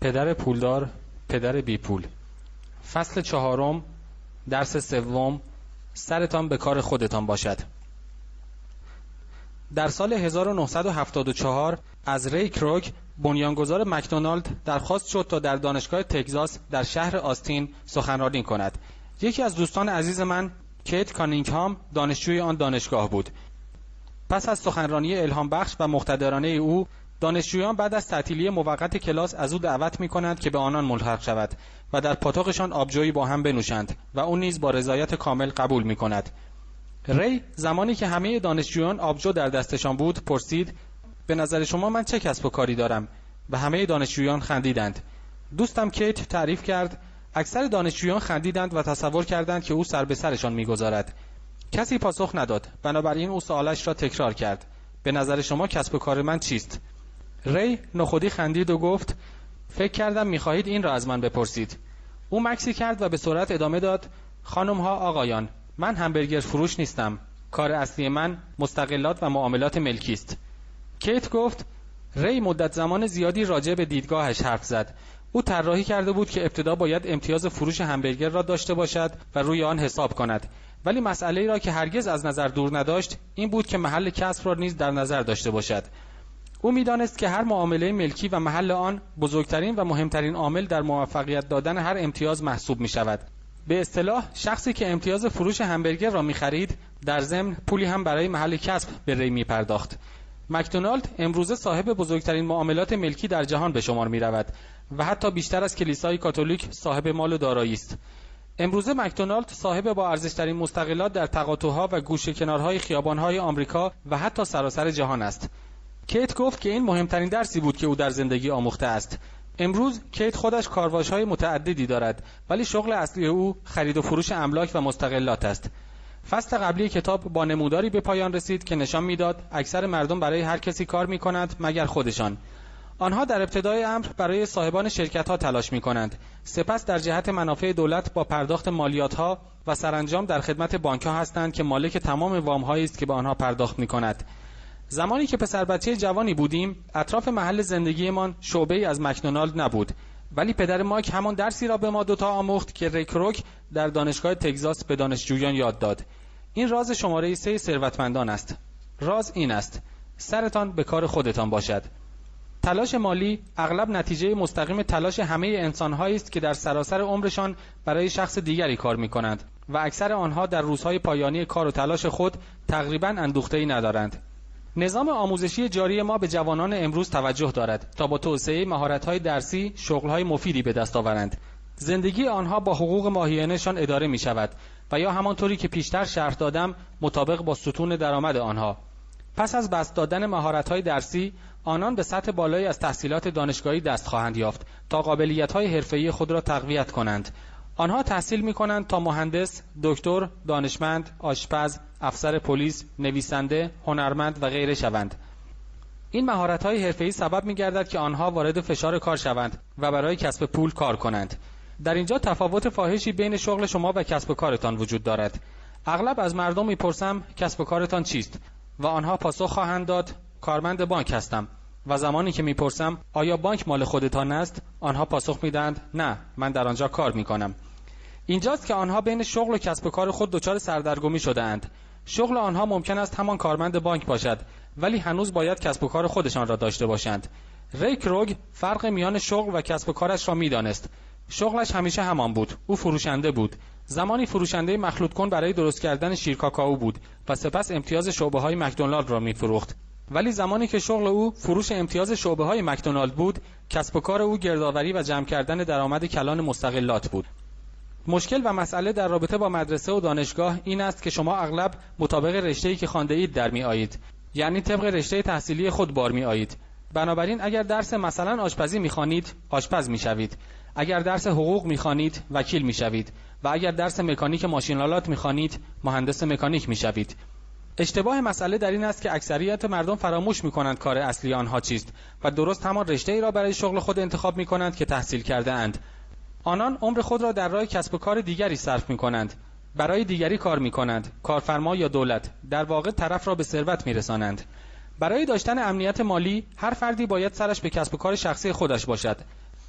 پدر پولدار، پدر بی پول. فصل 4، درس 3، سرتان به کار خودتان باشد. در سال 1974 از ری کروگ، بنیانگذار مکدونالد، درخواست شد تا در دانشگاه تگزاس در شهر آستین سخنرانی کند. یکی از دوستان عزیز من، کیت کانینگهام، دانشجوی آن دانشگاه بود. پس از سخنرانی الهام بخش و مقتدرانه او، دانشجویان بعد از تعطیلی موقت کلاس از او دعوت می‌کنند که به آنان ملحق شود و در پاتوقشان آبجویی با هم بنوشند و او نیز با رضایت کامل قبول می‌کند. ری زمانی که همه دانشجویان آبجو در دستشان بود پرسید: به نظر شما من چه کسب و کاری دارم؟ و همه دانشجویان خندیدند. دوستم کیت تعریف کرد: اکثر دانشجویان خندیدند و تصور کردند که او سر به سرشان می‌گذارد. کسی پاسخ نداد، بنابراین او سوالش را تکرار کرد: به نظر شما کسب و کار من چیست؟ ری نخودی خندید و گفت: فکر کردم می‌خواهید این را از من بپرسید. او مکسی کرد و به سرعت ادامه داد: خانم‌ها، آقایان، من همبرگر فروش نیستم. کار اصلی من مستغلات و معاملات ملکی است. کیت گفت: ری مدت زمان زیادی راجع به دیدگاهش حرف زد. او طراحی کرده بود که ابتدا باید امتیاز فروش همبرگر را داشته باشد و روی آن حساب کند، ولی مسئله‌ای را که هرگز از نظر دور نداشت این بود که محل کسب را نیز در نظر داشته باشد. او می‌دانست که هر معامله ملکی و محل آن بزرگترین و مهمترین عامل در موفقیت دادن هر امتیاز محسوب می‌شود. به اصطلاح شخصی که امتیاز فروش همبرگر را می‌خرید در ضمن پولی هم برای محل کسب به ری می‌پرداخت. مکدونالد امروزه صاحب بزرگترین معاملات ملکی در جهان به شمار می‌رود و حتی بیشتر از کلیسای کاتولیک صاحب مال و دارایی است. امروزه مکدونالد صاحب با ارزش‌ترین مستغلات در تقاطع‌ها و گوشه‌کنارهای خیابان‌های آمریکا و حتی سراسر جهان است. کیت گفت که این مهمترین درسی بود که او در زندگی آموخته است. امروز کیت خودش کارواش‌های متعددی دارد، ولی شغل اصلی او خرید و فروش املاک و مستغلات است. فصل قبلی کتاب با نموداری به پایان رسید که نشان می‌داد اکثر مردم برای هر کسی کار می‌کنند مگر خودشان. آنها در ابتدای امر برای صاحبان شرکت‌ها تلاش می‌کنند، سپس در جهت منافع دولت با پرداخت مالیات‌ها و سرانجام در خدمت بانک‌ها هستند که مالک تمام وام‌هایی است که به آنها پرداخت می‌کند. زمانی که پسر بچه جوانی بودیم، اطراف محل زندگیمان شعبه‌ای از مکدونالد نبود، ولی پدر مایک همان درسی را به ما دوتا آموخت که ری کروگ در دانشگاه تگزاس به دانشجویان یاد داد. این راز شماره 3 ثروتمندان است. راز این است: سرتان به کار خودتان باشد. تلاش مالی اغلب نتیجه مستقیم تلاش همه انسان‌هایی است که در سراسر عمرشان برای شخص دیگری کار می‌کنند و اکثر آنها در روزهای پایانی کار و تلاش خود تقریباً اندوخته‌ای ندارند. نظام آموزشی جاری ما به جوانان امروز توجه دارد تا با توسعه مهارت‌های درسی شغل‌های مفیدی به دست آورند. زندگی آنها با حقوق ماهیانه‌شان اداره می‌شود و یا همانطوری که پیشتر شرح دادم مطابق با ستون درآمد آنها. پس از بسط دادن مهارت‌های درسی، آنان به سطح بالایی از تحصیلات دانشگاهی دست خواهند یافت تا قابلیت‌های حرفه‌ای خود را تقویت کنند. آنها تحصیل می‌کنند تا مهندس، دکتر، دانشمند، آشپز، افسر پلیس، نویسنده، هنرمند و غیره شوند. این مهارت‌های حرفه‌ای سبب می‌گردد که آنها وارد فشار کار شوند و برای کسب پول کار کنند. در اینجا تفاوت فاحشی بین شغل شما و کسب و کارتان وجود دارد. اغلب از مردم می‌پرسم کسب و کارتان چیست و آنها پاسخ خواهند داد کارمند بانک هستم. و زمانی که میپرسم آیا بانک مال خودتان است، آنها پاسخ میدهند نه، من در آنجا کار میکنم. اینجاست که آنها بین شغل و کسب و کار خود دچار سردرگمی شده اند. شغل آنها ممکن است همان کارمند بانک باشد، ولی هنوز باید کسب و کار خودشان را داشته باشند. ری کروگ فرق میان شغل و کسب و کارش را میدانست. شغلش همیشه همان بود. او فروشنده بود. زمانی فروشنده مخلوط کن برای درست کردن شیر کاکائو بود و سپس امتیاز شعبه‌های مکدونالد را میفروخت. ولی زمانی که شغل او فروش امتیاز شعبه‌های مکدونالد بود، کسب و کار او گردآوری و جمع کردن درآمد کلان مستغلات بود. مشکل و مسئله در رابطه با مدرسه و دانشگاه این است که شما اغلب مطابق رشته‌ای که خوانده اید در می‌آیید، یعنی طبق رشته تحصیلی خود بار می‌آیید. بنابراین اگر درس مثلا آشپزی می‌خوانید، آشپز می‌شوید. اگر درس حقوق می‌خوانید، وکیل می‌شوید و اگر درس مکانیک ماشین‌آلات می‌خوانید، مهندس مکانیک می‌شوید. اشتباه مسئله در این است که اکثریت مردم فراموش می‌کنند کار اصلی آنها چیست و درست همان رشته‌ای را برای شغل خود انتخاب می‌کنند که تحصیل کرده اند. آنان عمر خود را در راه کسب و کار دیگری صرف می‌کنند، برای دیگری کار می‌کنند، کارفرما یا دولت، در واقع طرف را به ثروت می‌رسانند. برای داشتن امنیت مالی هر فردی باید سرش به کسب و کار شخصی خودش باشد.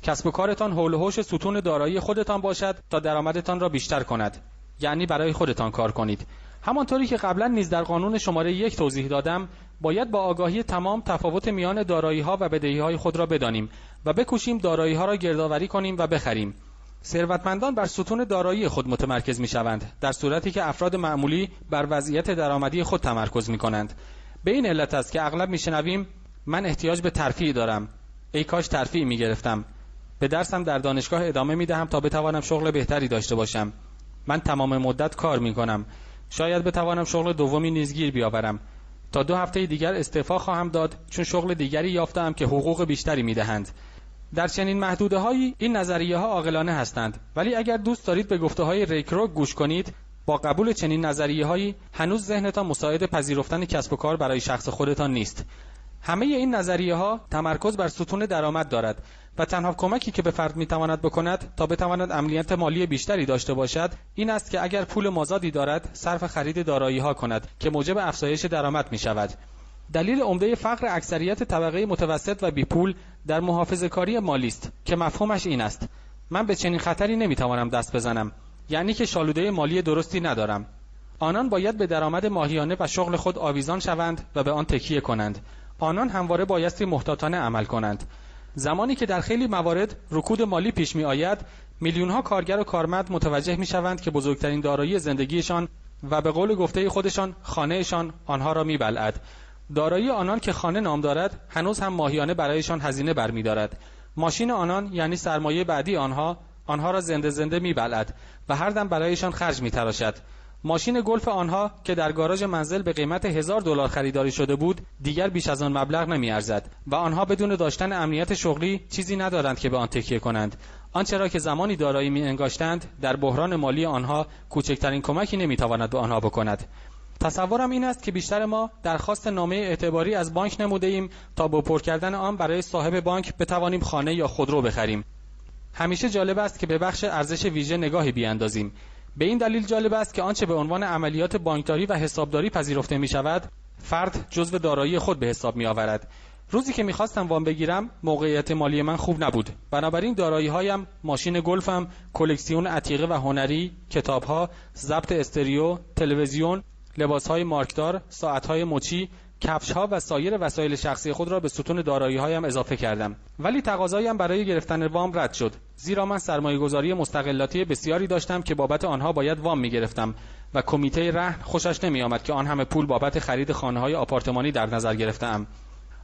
کسب و کارتان حول و حوش ستون دارایی خودتان باشد تا درآمدتان را بیشتر کند، یعنی برای خودتان کار کنید. همانطوری که قبلا نیز در قانون شماره 1 توضیح دادم، باید با آگاهی تمام تفاوت میان دارایی‌ها و بدهی‌های خود را بدانیم و بکوشیم دارایی‌ها را گردآوری کنیم و بخریم. ثروتمندان بر ستون دارایی خود متمرکز می‌شوند، در صورتی که افراد معمولی بر وضعیت درآمدی خود تمرکز می‌کنند. به این علت است که اغلب می‌شنویم من احتیاج به ترفیع دارم. ای کاش ترفیع می‌گرفتم. به درسم در دانشگاه ادامه می‌دهم تا بتوانم شغل بهتری داشته باشم. من تمام مدت کار می‌کنم. شاید بتوانم شغل دومی نیز گیر بیاورم. تا 2 هفته دیگر استعفا خواهم داد چون شغل دیگری یافتم که حقوق بیشتری می‌دهند. در چنین محدوده‌هایی این نظریه‌ها عاقلانه هستند، ولی اگر دوست دارید به گفته‌های ریکروک گوش کنید، با قبول چنین نظریه‌هایی هنوز ذهنتان مساعد پذیرفتن کسب و کار برای شخص خودتان نیست. همه این نظریه‌ها تمرکز بر ستون درآمد دارد و تنها کمکی که به فرد می‌تواند بکند تا بتواند امنیت مالی بیشتری داشته باشد این است که اگر پول مازادی دارد صرف خرید دارایی‌ها کند که موجب افزایش درآمد می‌شود. دلیل عمده فقر اکثریت طبقه متوسط و بیپول در محافظه‌کاری مالی است که مفهومش این است: من به چنین خطری نمی‌توانم دست بزنم، یعنی که شالوده مالی درستی ندارم. آنان باید به درآمد ماهیانه و شغل خود آویزان شوند و به آن تکیه کنند. آنان همواره بایستی محتاطانه عمل کنند. زمانی که در خیلی موارد رکود مالی پیش می آید، میلیون‌ها کارگر و کارمند متوجه می شوند که بزرگترین دارایی زندگیشان و به قول گفته خودشان خانهشان آنها را می بلعد. دارایی آنان که خانه نام دارد هنوز هم ماهیانه برایشان هزینه برمی دارد. ماشین آنان یعنی سرمایه بعدی آنها را زنده می بلعد و هر دم برایشان خرج می تراشد. ماشین گلف آنها که در گاراژ منزل به قیمت $1000 خریداری شده بود دیگر بیش از آن مبلغ نمی ارزد و آنها بدون داشتن امنیت شغلی چیزی ندارند که به آن تکیه کنند. آنچه را که زمانی دارایی می انگاشتند در بحران مالی آنها کوچکترین کمکی نمی تواند به آنها بکند. تصورم این است که بیشتر ما درخواست نامه اعتباری از بانک نموده ایم تا با پر کردن آن برای صاحب بانک بتوانیم خانه یا خودرو بخریم. همیشه جالب است که به بخش ارزش ویژه نگاهی بیاندازیم. به این دلیل جالب است که آنچه به عنوان عملیات بانکداری و حسابداری پذیرفته می شود فرد جزو دارایی خود به حساب می آورد. روزی که می‌خواستم وام بگیرم موقعیت مالی من خوب نبود، بنابراین دارایی‌هایم ماشین گلفم، کلکسیون عتیقه و هنری، کتاب‌ها، ضبط استریو، تلویزیون، لباس‌های مارکدار، ساعت‌های مچی، کفش‌ها و سایر وسایل شخصی خود را به ستون دارایی‌هایم اضافه کردم. ولی تقاضایم برای گرفتن وام رد شد، زیرا من سرمایه‌گذاری مستقلاتی بسیاری داشتم که بابت آنها باید وام می‌گرفتم و کمیته رهن خوشش نمی‌آمد که آن همه پول بابت خرید خانه‌های آپارتمانی در نظر گرفته‌ام.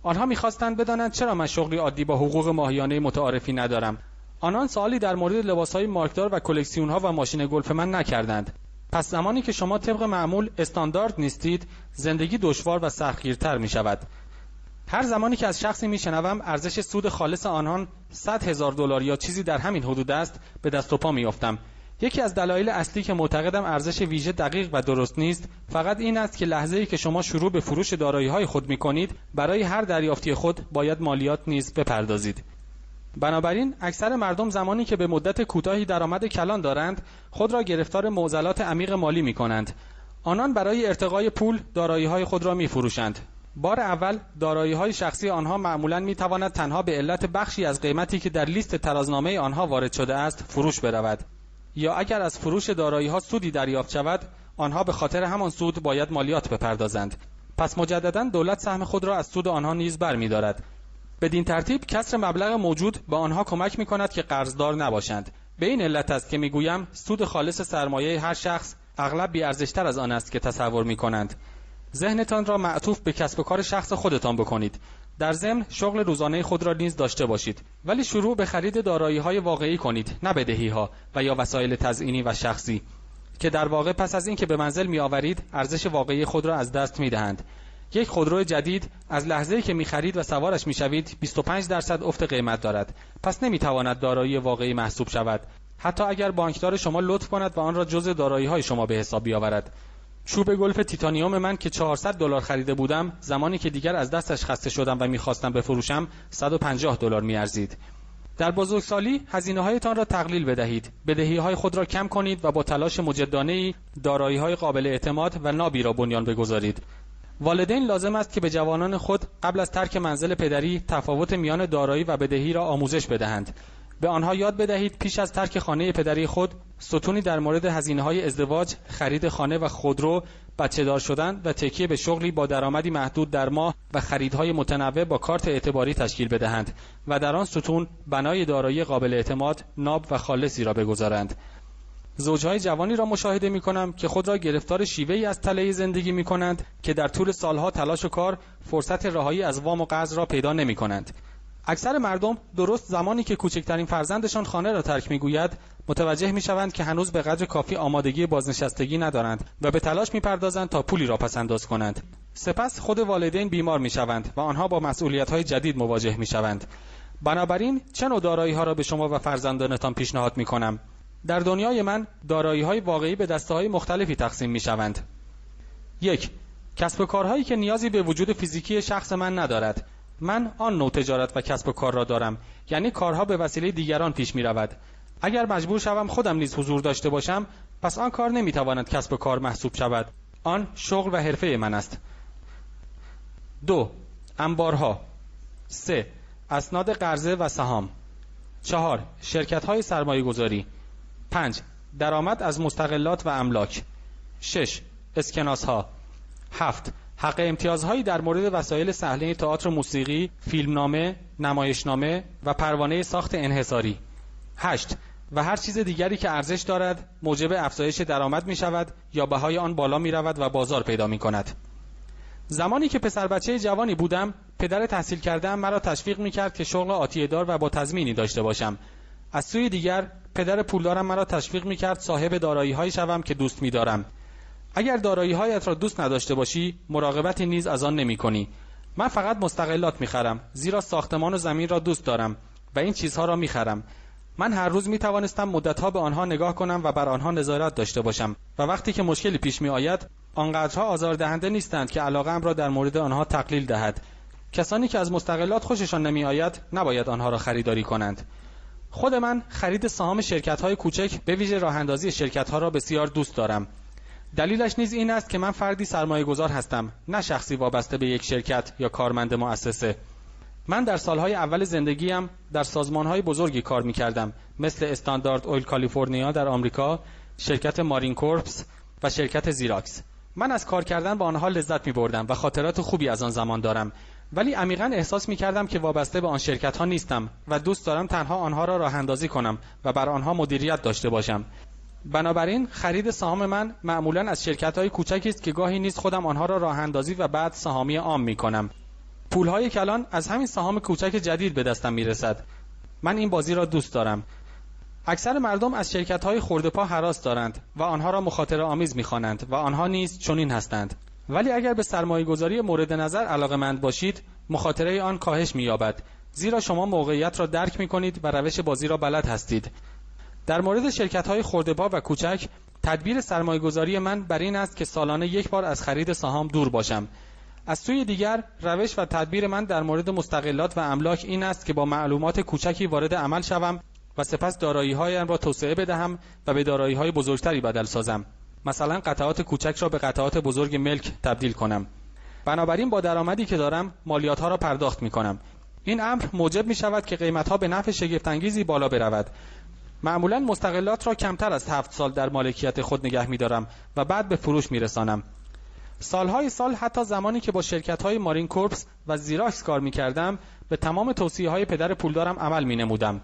آنها می‌خواستند بدانند چرا من شغلی عادی با حقوق ماهیانه متعارفی ندارم. آنان سوالی در مورد لباس‌های مارکدار و کلکسیون‌ها و ماشین گلف من نکردند. پس زمانی که شما طبق معمول استاندارد نیستید، زندگی دشوار و سختگیرتر می‌شود. هر زمانی که از شخصی می‌شنوم ارزش سود خالص آنان $100,000 یا چیزی در همین حدود است، به دست و پا می‌افتم. یکی از دلایل اصلی که معتقدم ارزش ویژه دقیق و درست نیست، فقط این است که لحظه‌ای که شما شروع به فروش دارایی‌های خود می‌کنید، برای هر دریافتی خود باید مالیات نیز بپردازید. بنابراین اکثر مردم زمانی که به مدت کوتاهی درآمد کلان دارند، خود را گرفتار معضلات عمیق مالی می‌کنند. آنان برای ارتقای پول دارایی‌های خود را می‌فروشند. بار اول دارایی‌های شخصی آنها معمولاً می‌تواند تنها به علت بخشی از قیمتی که در لیست ترازنامه آنها وارد شده است فروش برود. یا اگر از فروش دارایی‌ها سودی دریافت شود، آنها به خاطر همان سود باید مالیات بپردازند. پس مجدداً دولت سهم خود را از سود آنها نیز برمی‌دارد. بدین ترتیب کسر مبلغ موجود به آنها کمک می‌کند که قرضدار نباشند. به این علت است که می‌گویم سود خالص سرمایه هر شخص اغلب بی‌ارزش‌تر از آن است که تصور می‌کنند. ذهنتان را معطوف به کسب و کار شخص خودتان بکنید. در ضمن شغل روزانه خود را نیز داشته باشید، ولی شروع به خرید دارایی‌های واقعی کنید، نه بدهی‌ها و یا وسایل تزیینی و شخصی که در واقع پس از اینکه به منزل می‌آورید ارزش واقعی خود را از دست می‌دهند. یک خودرو جدید از لحظه‌ای که می‌خرید و سوارش می‌شوید 25% افت قیمت دارد، پس نمی‌تواند دارایی واقعی محسوب شود، حتی اگر بانکدار شما لطف کند و آن را جزء دارایی‌های شما به حساب بیاورد. چوب گلف تیتانیوم من که $400 خریده بودم، زمانی که دیگر از دستش خسته شدم و می‌خواستم بفروشم $150 می‌ارزید. در بزرگسالی هزینه‌هایتان را تقلیل بدهید، بدهی‌های خود را کم کنید و با تلاش مجدانه‌ای دارایی‌های قابل اعتماد و نابی را بنیان بگذارید. والدین لازم است که به جوانان خود قبل از ترک منزل پدری تفاوت میان دارایی و بدهی را آموزش بدهند. به آنها یاد بدهید پیش از ترک خانه پدری خود ستونی در مورد هزینه‌های ازدواج، خرید خانه و خودرو، بچه‌دار شدن و تکیه به شغلی با درآمدی محدود در ماه و خریدهای متنوع با کارت اعتباری تشکیل بدهند و در آن ستون بنای دارایی قابل اعتماد، ناب و خالصی را بگذارند. زوجهای جوانی را مشاهده می‌کنم که خود را گرفتار شیوهی از تله زندگی می‌کنند که در طول سالها تلاش و کار فرصت رهایی از وام و قرض را پیدا نمی‌کنند. اکثر مردم درست زمانی که کوچکترین فرزندشان خانه را ترک می‌گوید متوجه می‌شوند که هنوز به قدر کافی آمادگی بازنشستگی ندارند و به تلاش می‌پردازند تا پولی را پس‌انداز کنند. سپس خود والدین بیمار می‌شوند و آنها با مسئولیت‌های جدید مواجه می‌شوند. بنابراین چه نوع دارایی‌ها را به شما و فرزندانتان پیشنهاد می‌کنم؟ در دنیای من دارایی‌های واقعی به دسته‌های مختلفی تقسیم می‌شوند. 1. کسب و کارهایی که نیازی به وجود فیزیکی شخص من ندارد. من آن نوع تجارت و کسب و کار را دارم، یعنی کارها به وسیله دیگران پیش می‌رود. اگر مجبور شوم خودم نیز حضور داشته باشم، پس آن کار نمی‌تواند کسب و کار محسوب شود. آن شغل و حرفه من است. 2. انبارها. 3. اسناد قرضه و سهام. 4. شرکت‌های سرمایه‌گذاری. 5. درآمد از مستغلات و املاک. 6. اسکناس‌ها. 7. حق امتیازهایی در مورد وسایل صحنه تئاتر و موسیقی، فیلمنامه، نمایشنامه و پروانه ساخت انحصاری. 8. و هر چیز دیگری که ارزش دارد موجب افزایش درآمد می شود یا بهای آن بالا می رود و بازار پیدا می کند. زمانی که پسر بچه جوانی بودم، پدر تحصیل کرده‌ام مرا تشویق می کرد که شغل آتیه‌دار و با تضمینی داشته باشم. از سوی دیگر پدر پولدارم مرا تشویق می کرد صاحب دارایی‌هایی شوم که دوست می دارم. اگر دارایی‌هایت را دوست نداشته باشی، مراقبتی نیز از آن نمی‌کنی. من فقط مستغلات می‌خرم، زیرا ساختمان و زمین را دوست دارم و این چیزها را می‌خرم. من هر روز می‌توانستم مدت‌ها به آنها نگاه کنم و بر آنها نظارت داشته باشم و وقتی که مشکلی پیش می‌آید، آنقدرها آزاردهنده نیستند که علاقه‌ام را در مورد آنها تقلیل دهد. کسانی که از مستغلات خوششان نمی‌آید، نباید آنها را خریداری کنند. خود من خرید سهام شرکت‌های کوچک به ویژه راه‌اندازی شرکت‌ها را بسیار دوست دارم. دلیلش نیز این است که من فردی سرمایه‌گذار هستم، نه شخصی وابسته به یک شرکت یا کارمند مؤسسه. من در سالهای اول زندگیم در سازمان‌های بزرگی کار می‌کردم، مثل استاندارد اویل کالیفرنیا در آمریکا، شرکت مارین کورپس و شرکت زیراکس. من از کار کردن با آنها لذت می‌بردم و خاطرات خوبی از آن زمان دارم، ولی عمیقاً احساس می‌کردم که وابسته به آن شرکت‌ها نیستم و دوست دارم تنها آنها را راه‌اندازی کنم و بر آنها مدیریت داشته باشم. بنابراین خرید سهام من معمولاً از شرکت‌های کوچکی است که گاهی نیز خودم آنها را راه‌اندازی و بعد سهامی عام می‌کنم. پول‌های کلان از همین سهام کوچک جدید به دستم می‌رسد. من این بازی را دوست دارم. اکثر مردم از شرکت‌های خرده‌پا هراس دارند و آنها را مخاطره آمیز می‌خوانند و آنها نیز چنین هستند. ولی اگر به سرمایه‌گذاری مورد نظر علاقه‌مند باشید، مخاطره آن کاهش می‌یابد، زیرا شما موقعیت را درک می‌کنید و روش بازی را بلد هستید. در مورد شرکت‌های خرده‌پا و کوچک، تدبیر سرمایه‌گذاری من بر این است که سالانه یک بار از خرید سهام دور باشم. از سوی دیگر، روش و تدبیر من در مورد مستغلات و املاک این است که با معلومات کوچکی وارد عمل شوم و سپس دارایی‌هایم را توسعه بدهم و به دارایی‌های بزرگتری بدل سازم. مثلا قطعات کوچک را به قطعات بزرگ ملک تبدیل کنم. بنابراین با درآمدی که دارم، مالیات‌ها را پرداخت می‌کنم. این امر موجب می‌شود که قیمت‌ها به نحو شگفت‌انگیزی بالا برود. معمولاً مستغلات را کمتر از 7 سال در مالکیت خود نگه می‌دارم و بعد به فروش می‌رسانم. سالهای سال، حتی زمانی که با شرکت‌های مارین کورپس و زیراکس کار می‌کردم، به تمام توصیه‌های پدر پولدارم عمل می‌نمودم.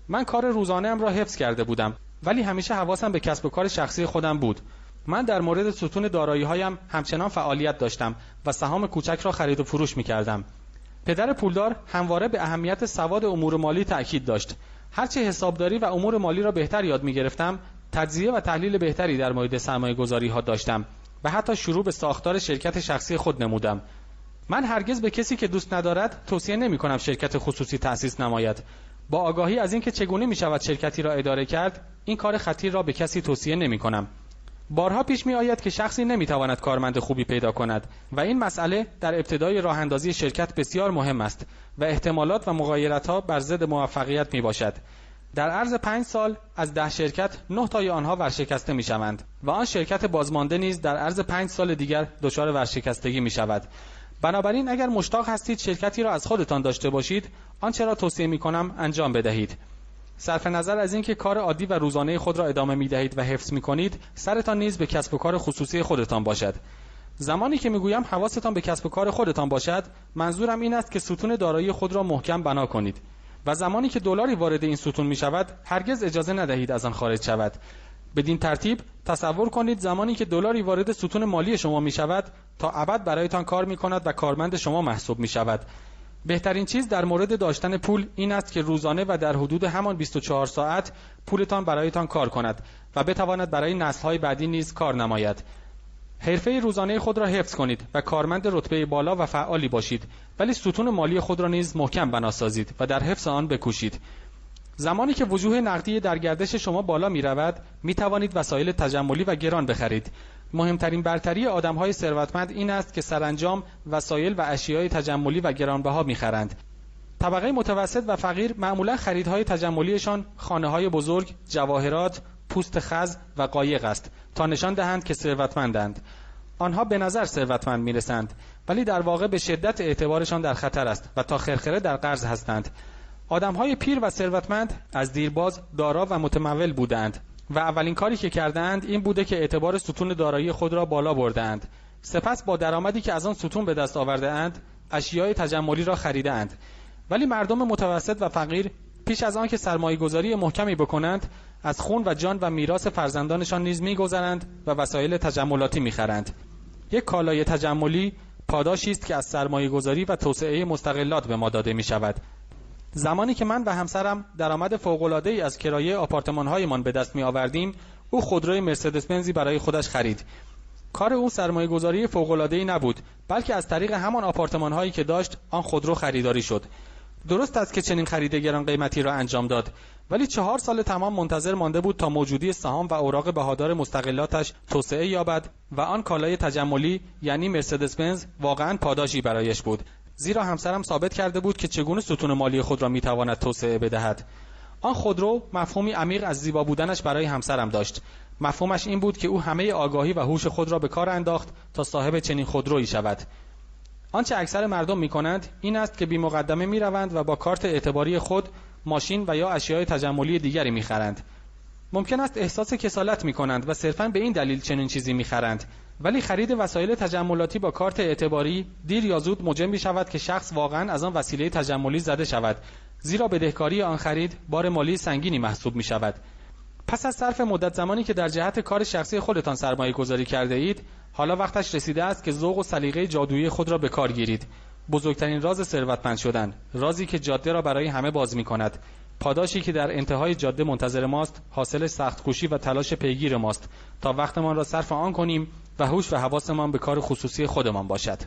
من کار روزانه‌ام را حفظ کرده بودم، ولی همیشه حواسم به کسب و کار شخصی خودم بود. من در مورد ستون دارایی‌هایم همچنان فعالیت داشتم و سهام کوچک را خرید و فروش می‌کردم. پدر پولدار همواره به اهمیت سواد امور مالی تأکید داشت. هرچه حسابداری و امور مالی را بهتر یاد می‌گرفتم، تجزیه و تحلیل بهتری در مورد سرمایه‌گذاری‌ها داشتم و حتی شروع به ساختار شرکت شخصی خود نمودم. من هرگز به کسی که دوست ندارد توصیه نمی‌کنم شرکت خصوصی تأسیس نماید. با آگاهی از اینکه چگونه می‌شود شرکتی را اداره کرد، این کار خطیر را به کسی توصیه نمی‌کنم. بارها پیش می‌آید که شخصی نمی‌تواند کارمند خوبی پیدا کند و این مسئله در ابتدای راه‌اندازی شرکت بسیار مهم است و احتمالات و مغایرت‌ها بر ضد موفقیت میباشد. در عرض 5 سال از 10 شرکت 9 تای آنها ورشکسته میشوند و آن شرکت بازمانده نیز در عرض 5 سال دیگر دچار ورشکستگی میشود. بنابراین اگر مشتاق هستید شرکتی را از خودتان داشته باشید، آنچه را توصیه میکنم انجام بدهید. صرف نظر از اینکه کار عادی و روزانه خود را ادامه می‌دهید و حفظ می‌کنید، سرتان نیز به کسب و کار خصوصی خودتان باشد. زمانی که میگویم حواستان به کسب و کار خودتان باشد، منظورم این است که ستون دارایی خود را محکم بنا کنید و زمانی که دلاری وارد این ستون می‌شود، هرگز اجازه ندهید از آن خارج شود. بدین ترتیب تصور کنید زمانی که دلاری وارد ستون مالی شما می‌شود، تا ابد برایتان کار می‌کند و کارمند شما محسوب می‌شود. بهترین چیز در مورد داشتن پول این است که روزانه و در حدود همان 24 ساعت پولتان برایتان کار کند و بتواند برای نسل‌های بعدی نیز کار نماید. حرفه روزانه خود را حفظ کنید و کارمند رتبه بالا و فعالی باشید، ولی ستون مالی خود را نیز محکم بنا سازید و در حفظ آن بکوشید. زمانی که وجوه نقدی در گردش شما بالا می رود، می توانید وسایل تجملی و گران بخرید. مهمترین برتری آدم‌های ثروتمند این است که سرانجام وسایل و اشیای تجملی و گرانبها می‌خرند. طبقه متوسط و فقیر معمولا خریدهای تجملیشان خانه‌های بزرگ، جواهرات، پوست خز و قایق است تا نشان دهند که ثروتمندند. آنها به نظر ثروتمند می‌رسند، ولی در واقع به شدت اعتبارشان در خطر است و تا خرخره در قرض هستند. آدم‌های پیر و ثروتمند از دیرباز دارا و متمول بودند و اولین کاری که کردند این بوده که اعتبار ستون دارایی خود را بالا بردند. سپس با درآمدی که از آن ستون به دست آورده‌اند، اشیای تجملی را خریدند. ولی مردم متوسط و فقیر پیش از آن که سرمایه‌گذاری محکمی بکنند، از خون و جان و میراث فرزندانشان نیز می‌گذرند و وسایل تجملاتی می‌خرند. یک کالای تجملی پاداشی است که از سرمایه‌گذاری و توسعه مستغلات به ما داده می‌شود. زمانی که من و همسرم درآمد فوق‌العاده‌ای از کرایه آپارتمان‌هایمان به دست می‌آوردیم، او خودروی مرسدس بنزی برای خودش خرید. کار او سرمایه‌گذاری فوق‌العاده‌ای نبود، بلکه از طریق همان آپارتمان‌هایی که داشت، آن خودرو خریداری شد. درست است که چنین خرید گران قیمتی را انجام داد، ولی 4 سال تمام منتظر مانده بود تا موجودی سهام و اوراق بهادار مستغلاتش توسعه یابد و آن کالای تجملی یعنی مرسدس بنز واقعاً پاداشی برایش بود. زیرا همسرم ثابت کرده بود که چگونه ستون مالی خود را میتواند توسعه بدهد. آن خودرو مفهومی عمیق از زیبا بودنش برای همسرم داشت. مفهومش این بود که او همه آگاهی و هوش خود را به کار انداخت تا صاحب چنین خودرویی شود. آنچه اکثر مردم میکنند این است که بی مقدمه میروند و با کارت اعتباری خود ماشین و یا اشیای تجملی دیگری میخرند. ممکن است احساس کسالت میکنند و صرفاً به این دلیل چنین چیزی میخرند، ولی خرید وسایل تجملاتی با کارت اعتباری دیر یا زود موجب می‌شود که شخص واقعاً از آن وسیله تجملی زده شود، زیرا بدهکاری آن خرید بار مالی سنگینی محسوب می‌شود. پس از صرف مدت زمانی که در جهت کار شخصی خودتان سرمایه‌گذاری کرده اید، حالا وقتش رسیده است که ذوق و سلیقه جادویی خود را به کار گیرید. بزرگترین راز ثروتمند شدن، رازی که جاده را برای همه باز می‌کند. پاداشی که در انتهای جاده منتظر ماست، حاصل سخت‌کوشی و تلاش پیگیر ماست تا وقتمان را صرف آن کنیم و هوش و حواسمان به کار خصوصی خودمان باشد.